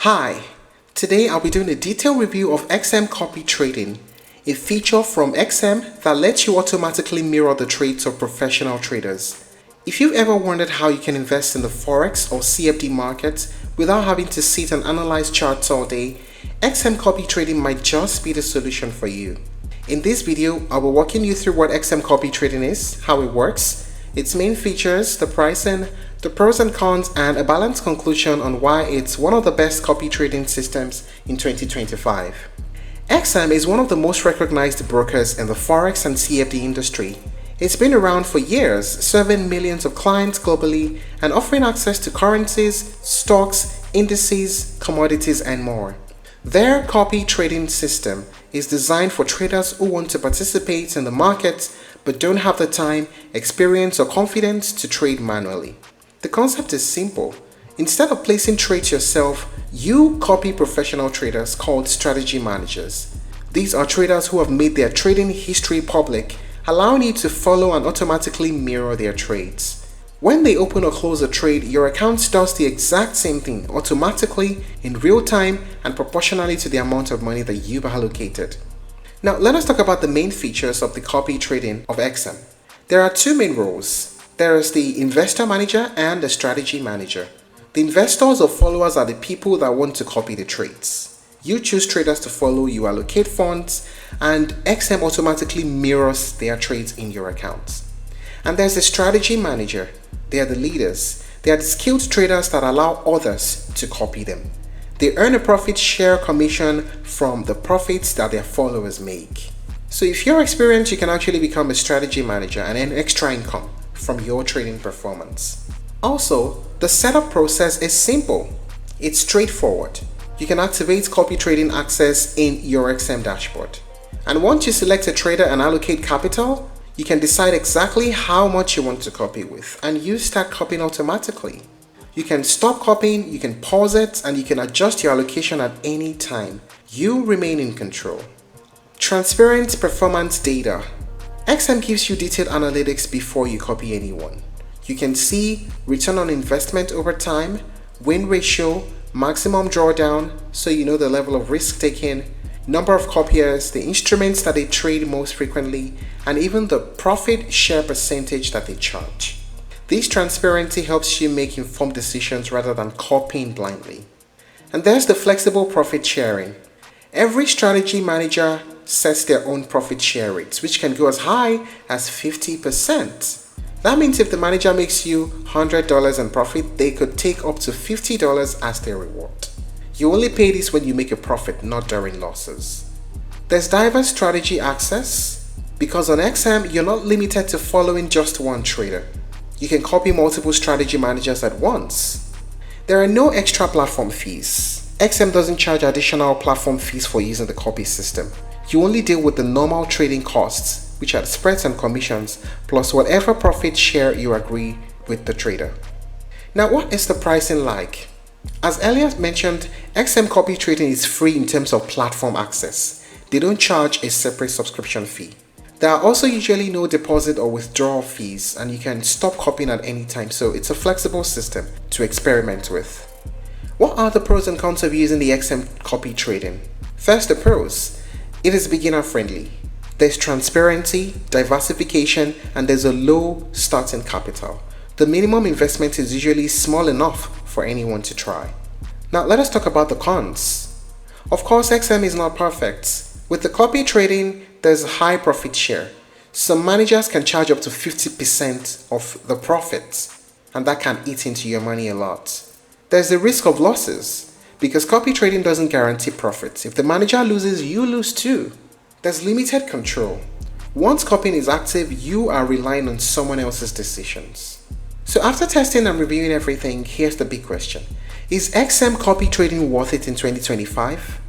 Hi, today I'll be doing a detailed review of XM copy trading, a feature from XM that lets you automatically mirror the trades of professional traders. If you've ever wondered how you can invest in the Forex or CFD markets without having to sit and analyze charts all day, XM copy trading might just be the solution for you. In this video, I'll be walking you through what XM copy trading is, how it works, its main features, the pricing, the pros and cons, and a balanced conclusion on why it's one of the best copy trading systems in 2025. XM is one of the most recognized brokers in the Forex and CFD industry. It's been around for years, serving millions of clients globally and offering access to currencies, stocks, indices, commodities, and more. Their copy trading system is designed for traders who want to participate in the market but don't have the time, experience, or confidence to trade manually. The concept is simple. Instead of placing trades yourself, you copy professional traders called strategy managers. These are traders who have made their trading history public, allowing you to follow and automatically mirror their trades. When they open or close a trade, your account does the exact same thing automatically, in real time, and proportionally to the amount of money that you've allocated. Now, let us talk about the main features of the copy trading of XM. There are two main roles. There is the investor manager and the strategy manager. The investors or followers are the people that want to copy the trades. You choose traders to follow, you allocate funds, and XM automatically mirrors their trades in your account. And there's the strategy manager. They are the leaders. They are the skilled traders that allow others to copy them. They earn a profit share commission from the profits that their followers make. So if you're experienced, you can actually become a strategy manager and earn extra income from your trading performance. Also, the setup process is simple. It's straightforward. You can activate copy trading access in your XM dashboard. And once you select a trader and allocate capital, you can decide exactly how much you want to copy with, and you start copying automatically. You can stop copying, you can pause it, and you can adjust your allocation at any time. You remain in control. Transparent performance data. XM gives you detailed analytics before you copy anyone. You can see return on investment over time, win ratio, maximum drawdown, so you know the level of risk taken, number of copiers, the instruments that they trade most frequently, and even the profit share percentage that they charge. This transparency helps you make informed decisions rather than copying blindly. And there's the flexible profit sharing. Every strategy manager sets their own profit share rates, which can go as high as 50%. That means if the manager makes you $100 in profit, they could take up to $50 as their reward. You only pay this when you make a profit, not during losses. There's diverse strategy access, because on XM, you're not limited to following just one trader. You can copy multiple strategy managers at once. There are no extra platform fees. XM doesn't charge additional platform fees for using the copy system. You only deal with the normal trading costs, which are the spreads and commissions, plus whatever profit share you agree with the trader. Now, what is the pricing like? As earlier mentioned, XM copy trading is free in terms of platform access. They don't charge a separate subscription fee. There are also usually no deposit or withdrawal fees, and you can stop copying at any time, so it's a flexible system to experiment with. What are the pros and cons of using the XM copy trading? First, the pros. It is beginner friendly. There's transparency, diversification, and there's a low starting capital. The minimum investment is usually small enough for anyone to try. Now let us talk about the cons. Of course, XM is not perfect. With the copy trading, there's a high profit share. Some managers can charge up to 50% of the profits, and that can eat into your money a lot. There's the risk of losses, because copy trading doesn't guarantee profits. If the manager loses, you lose too. There's limited control. Once copying is active, you are relying on someone else's decisions. So after testing and reviewing everything, here's the big question. Is XM copy trading worth it in 2025?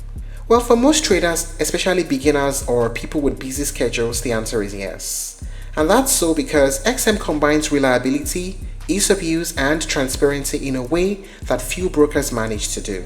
Well, for most traders, especially beginners or people with busy schedules, the answer is yes. And that's so because XM combines reliability, ease of use, and transparency in a way that few brokers manage to do.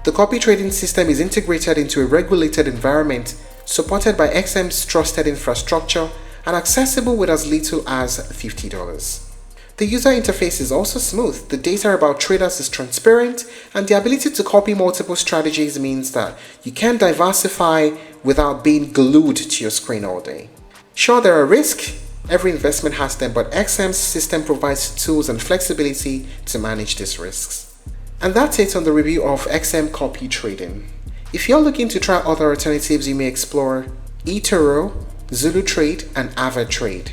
The copy trading system is integrated into a regulated environment, supported by XM's trusted infrastructure, and accessible with as little as $50. The user interface is also smooth, the data about traders is transparent, and the ability to copy multiple strategies means that you can diversify without being glued to your screen all day. Sure, there are risks, every investment has them, but XM's system provides tools and flexibility to manage these risks. And that's it on the review of XM copy trading. If you're looking to try other alternatives, you may explore eToro, Zulu Trade, and Avid Trade.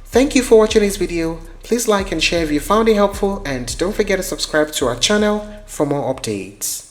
Thank you for watching this video. Please like and share if you found it helpful, and don't forget to subscribe to our channel for more updates.